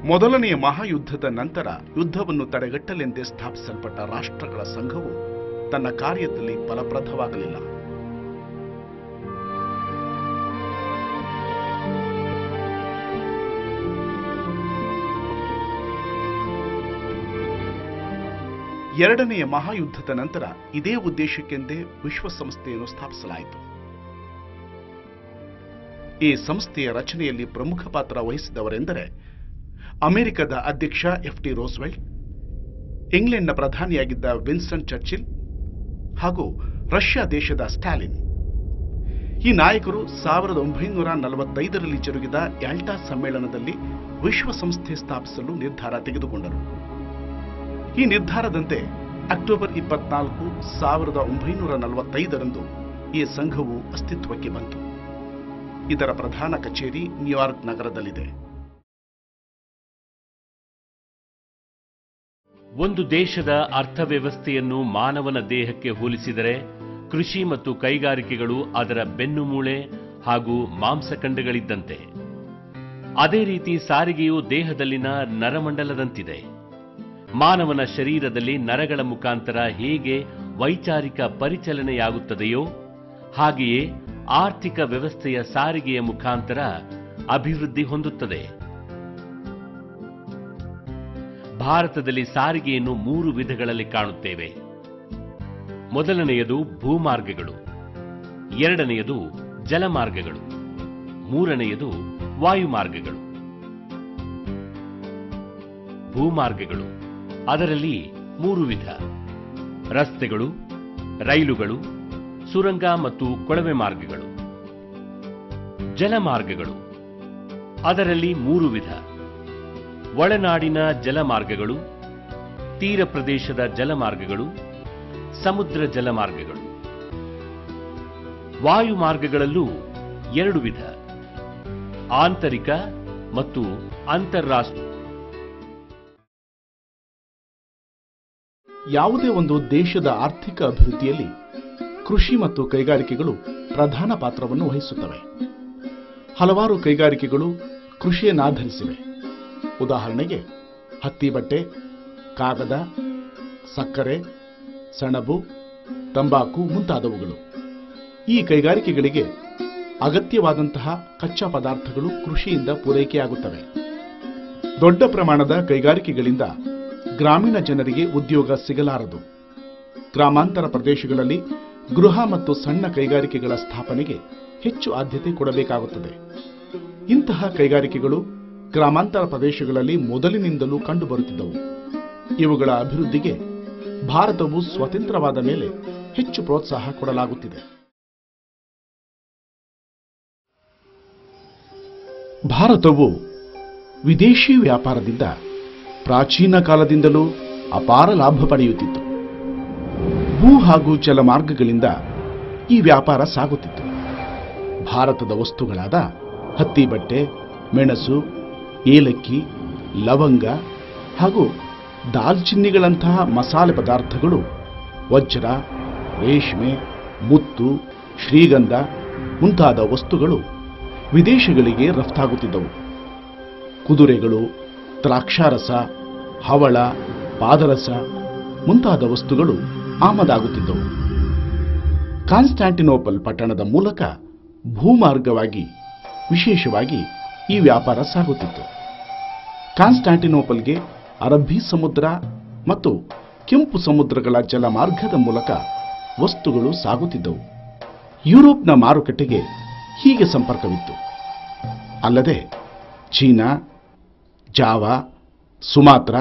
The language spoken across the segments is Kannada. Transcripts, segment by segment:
ಮೊದಲನೆಯ ಮಹಾಯುದ್ಧದ ನಂತರ ಯುದ್ಧವನ್ನು ತಡೆಗಟ್ಟಲೆಂದೇ ಸ್ಥಾಪಿಸಲ್ಪಟ್ಟ ರಾಷ್ಟ್ರಗಳ ಸಂಘವು ತನ್ನ ಕಾರ್ಯದಲ್ಲಿ ಫಲಪ್ರದವಾಗಲಿಲ್ಲ. ಎರಡನೆಯ ಮಹಾಯುದ್ಧದ ನಂತರ ಇದೇ ಉದ್ದೇಶಕ್ಕೆಂದೇ ವಿಶ್ವಸಂಸ್ಥೆಯನ್ನು ಸ್ಥಾಪಿಸಲಾಯಿತು. ಈ ಸಂಸ್ಥೆಯ ರಚನೆಯಲ್ಲಿ ಪ್ರಮುಖ ಪಾತ್ರ ವಹಿಸಿದವರೆಂದರೆ ಅಮೆರಿಕದ ಅಧ್ಯಕ್ಷ ಎಫ್.ಡಿ. ರೂಸ್ವೆಲ್ಟ್, ಇಂಗ್ಲೆಂಡ್ನ ಪ್ರಧಾನಿಯಾಗಿದ್ದ ವಿನ್ಸ್ಟನ್ ಚರ್ಚಿಲ್ ಹಾಗೂ ರಷ್ಯಾ ದೇಶದ ಸ್ಟಾಲಿನ್. ಈ ನಾಯಕರು 1945ರಲ್ಲಿ ಜರುಗಿದ ಯಾಲ್ಟಾ ಸಮ್ಮೇಳನದಲ್ಲಿ ವಿಶ್ವಸಂಸ್ಥೆ ಸ್ಥಾಪಿಸಲು ನಿರ್ಧಾರ ತೆಗೆದುಕೊಂಡರು. ಈ ನಿರ್ಧಾರದಂತೆ ಅಕ್ಟೋಬರ್ 24, 1945ರಂದು ಈ ಸಂಘವು ಅಸ್ತಿತ್ವಕ್ಕೆ ಬಂತು. ಇದರ ಪ್ರಧಾನ ಕಚೇರಿ ನ್ಯೂಯಾರ್ಕ್ ನಗರದಲ್ಲಿದೆ. ಒಂದು ದೇಶದ ಅರ್ಥವ್ಯವಸ್ಥೆಯನ್ನು ಮಾನವನ ದೇಹಕ್ಕೆ ಹೋಲಿಸಿದರೆ ಕೃಷಿ ಮತ್ತು ಕೈಗಾರಿಕೆಗಳು ಅದರ ಬೆನ್ನುಮೂಳೆ ಹಾಗೂ ಮಾಂಸಖಂಡಗಳಿದ್ದಂತೆ. ಅದೇ ರೀತಿ ಸಾರಿಗೆಯು ದೇಹದಲ್ಲಿನ ನರಮಂಡಲದಂತಿದೆ. ಮಾನವನ ಶರೀರದಲ್ಲಿ ನರಗಳ ಮುಖಾಂತರ ಹೇಗೆ ವೈಚಾರಿಕ ಪರಿಚಲನೆಯಾಗುತ್ತದೆಯೋ ಹಾಗೆಯೇ ಆರ್ಥಿಕ ವ್ಯವಸ್ಥೆಯ ಸಾರಿಗೆಯ ಮುಖಾಂತರ ಅಭಿವೃದ್ಧಿ ಹೊಂದುತ್ತದೆ. ಭಾರತದಲ್ಲಿ ಸಾರಿಗೆಯನ್ನು 3 ವಿಧಗಳಲ್ಲಿ ಕಾಣುತ್ತೇವೆ. ಮೊದಲನೆಯದು ಭೂಮಾರ್ಗಗಳು, ಎರಡನೆಯದು ಜಲಮಾರ್ಗಗಳು, ಮೂರನೆಯದು ವಾಯುಮಾರ್ಗಗಳು. ಭೂಮಾರ್ಗಗಳು ಅದರಲ್ಲಿ 3 ವಿಧ: ರಸ್ತೆಗಳು, ರೈಲುಗಳು, ಸುರಂಗ ಮತ್ತು ಕೊಳವೆ ಮಾರ್ಗಗಳು. ಜಲಮಾರ್ಗಗಳು ಅದರಲ್ಲಿ 3 ವಿಧ: ಒಳನಾಡಿನ ಜಲಮಾರ್ಗಗಳು, ತೀರ ಪ್ರದೇಶದ ಜಲಮಾರ್ಗಗಳು, ಸಮುದ್ರ ಜಲಮಾರ್ಗಗಳು. ವಾಯುಮಾರ್ಗಗಳಲ್ಲೂ 2 ವಿಧ: ಆಂತರಿಕ ಮತ್ತು ಅಂತಾರಾಷ್ಟ್ರೀಯ. ಯಾವುದೇ ಒಂದು ದೇಶದ ಆರ್ಥಿಕ ಅಭಿವೃದ್ಧಿಯಲ್ಲಿ ಕೃಷಿ ಮತ್ತು ಕೈಗಾರಿಕೆಗಳು ಪ್ರಧಾನ ಪಾತ್ರವನ್ನು ವಹಿಸುತ್ತವೆ. ಹಲವಾರು ಕೈಗಾರಿಕೆಗಳು ಕೃಷಿಯನ್ನಾಧರಿಸಿವೆ. ಉದಾಹರಣೆಗೆ ಹತ್ತಿ ಬಟ್ಟೆ, ಕಾಗದ, ಸಕ್ಕರೆ, ಸೆಣಬು, ತಂಬಾಕು ಮುಂತಾದವುಗಳು. ಈ ಕೈಗಾರಿಕೆಗಳಿಗೆ ಅಗತ್ಯವಾದಂತಹ ಕಚ್ಚಾ ಪದಾರ್ಥಗಳು ಕೃಷಿಯಿಂದ ಪೂರೈಕೆಯಾಗುತ್ತವೆ. ದೊಡ್ಡ ಪ್ರಮಾಣದ ಕೈಗಾರಿಕೆಗಳಿಂದ ಗ್ರಾಮೀಣ ಜನರಿಗೆ ಉದ್ಯೋಗ ಸಿಗಲಾರದು. ಗ್ರಾಮಾಂತರ ಪ್ರದೇಶಗಳಲ್ಲಿ ಗೃಹ ಮತ್ತು ಸಣ್ಣ ಕೈಗಾರಿಕೆಗಳ ಸ್ಥಾಪನೆಗೆ ಹೆಚ್ಚು ಆದ್ಯತೆ ಕೊಡಬೇಕಾಗುತ್ತದೆ. ಇಂತಹ ಕೈಗಾರಿಕೆಗಳು ಗ್ರಾಮಾಂತರ ಪ್ರದೇಶಗಳಲ್ಲಿ ಮೊದಲಿನಿಂದಲೂ ಕಂಡುಬರುತ್ತಿದ್ದವು. ಇವುಗಳ ಅಭಿವೃದ್ಧಿಗೆ ಭಾರತವು ಸ್ವತಂತ್ರವಾದ ಮೇಲೆ ಹೆಚ್ಚು ಪ್ರೋತ್ಸಾಹ ಕೊಡಲಾಗುತ್ತಿದೆ. ಭಾರತವು ವಿದೇಶಿ ವ್ಯಾಪಾರದಿಂದ ಪ್ರಾಚೀನ ಕಾಲದಿಂದಲೂ ಅಪಾರ ಲಾಭ ಪಡೆಯುತ್ತಿತ್ತು. ಭೂ ಹಾಗೂ ಜಲಮಾರ್ಗಗಳಿಂದ ಈ ವ್ಯಾಪಾರ ಸಾಗುತ್ತಿತ್ತು. ಭಾರತದ ವಸ್ತುಗಳಾದ ಹತ್ತಿ ಬಟ್ಟೆ, ಮೆಣಸು, ಏಲಕ್ಕಿ, ಲವಂಗ ಹಾಗೂ ದಾಲ್ಚಿನ್ನಿಗಳಂತಹ ಮಸಾಲೆ ಪದಾರ್ಥಗಳು, ವಜ್ರ, ರೇಷ್ಮೆ, ಮುತ್ತು, ಶ್ರೀಗಂಧ ಮುಂತಾದ ವಸ್ತುಗಳು ವಿದೇಶಗಳಿಗೆ ರಫ್ತಾಗುತ್ತಿದ್ದವು. ಕುದುರೆಗಳು, ದ್ರಾಕ್ಷಾರಸ, ಹವಳ, ಪಾದರಸ ಮುಂತಾದ ವಸ್ತುಗಳು ಆಮದಾಗುತ್ತಿದ್ದವು. ಕಾನ್ಸ್ಟಾಂಟಿನೋಪಲ್ ಪಟ್ಟಣದ ಮೂಲಕ ಭೂಮಾರ್ಗವಾಗಿ ವಿಶೇಷವಾಗಿ ಈ ವ್ಯಾಪಾರ ಸಾಗುತ್ತಿತ್ತು. ಕಾನ್ಸ್ಟಾಂಟಿನೋಪಲ್ಗೆ ಅರಬ್ಬಿ ಸಮುದ್ರ ಮತ್ತು ಕೆಂಪು ಸಮುದ್ರಗಳ ಜಲಮಾರ್ಗದ ಮೂಲಕ ವಸ್ತುಗಳು ಸಾಗುತ್ತಿದ್ದವು. ಯುರೋಪ್ನ ಮಾರುಕಟ್ಟೆಗೆ ಹೀಗೆ ಸಂಪರ್ಕವಿತ್ತು. ಅಲ್ಲದೆ ಚೀನಾ, ಜಾವಾ, ಸುಮಾತ್ರ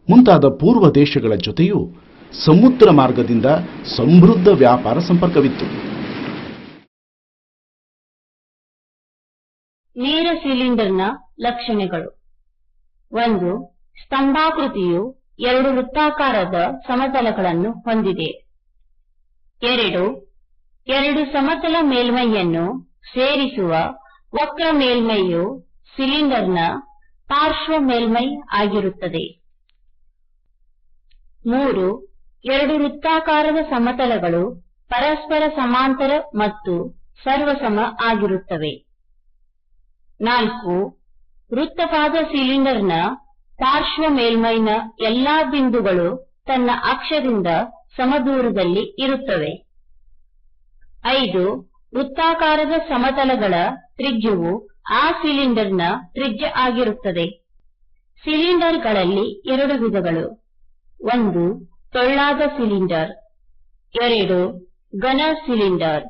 ಮುಂತಾದ ಪೂರ್ವ ದೇಶಗಳ ಜೊತೆಯೂ ಸಮುದ್ರ ಮಾರ್ಗದಿಂದ ಸಮೃದ್ಧ ವ್ಯಾಪಾರ ಸಂಪರ್ಕವಿತ್ತು. ನೇರ ಸಿಲಿಂಡರ್ನ ಲಕ್ಷಣಗಳು: 1. ಸ್ತಂಭಾಕೃತಿಯು 2 ವೃತ್ತಾಕಾರದ ಸಮತಲಗಳನ್ನು ಹೊಂದಿದೆ. 2. 2 ಸಮತಲ ಮೇಲ್ಮೈಯನ್ನು ಸೇರಿಸುವ ವಕ್ರ ಮೇಲ್ಮೈಯು ಸಿಲಿಂಡರ್ನ ಪಾರ್ಶ್ವ ಮೇಲ್ಮೈ ಆಗಿರುತ್ತದೆ. 3. 2 ವೃತ್ತಾಕಾರದ ಸಮತಲಗಳು ಪರಸ್ಪರ ಸಮಾಂತರ ಮತ್ತು ಸರ್ವಸಮ ಆಗಿರುತ್ತವೆ. 4. ವೃತ್ತಪಾದ ಸಿಲಿಂಡರ್ನ ಪಾರ್ಶ್ವ ಮೇಲ್ಮೈನ ಎಲ್ಲಾ ಬಿಂದುಗಳು ತನ್ನ ಅಕ್ಷದಿಂದ ಸಮದೂರದಲ್ಲಿ ಇರುತ್ತವೆ. 5. ವೃತ್ತಾಕಾರದ ಸಮತಲಗಳ ತ್ರಿಜ್ಯವು ಆ ಸಿಲಿಂಡರ್ನ ತ್ರಿಜ್ಯ ಆಗಿರುತ್ತದೆ. ಸಿಲಿಂಡರ್ಗಳಲ್ಲಿ 2 ವಿಧಗಳು. 1. ಟೊಳ್ಳಾದ ಸಿಲಿಂಡರ್. 2. ಘನ ಸಿಲಿಂಡರ್.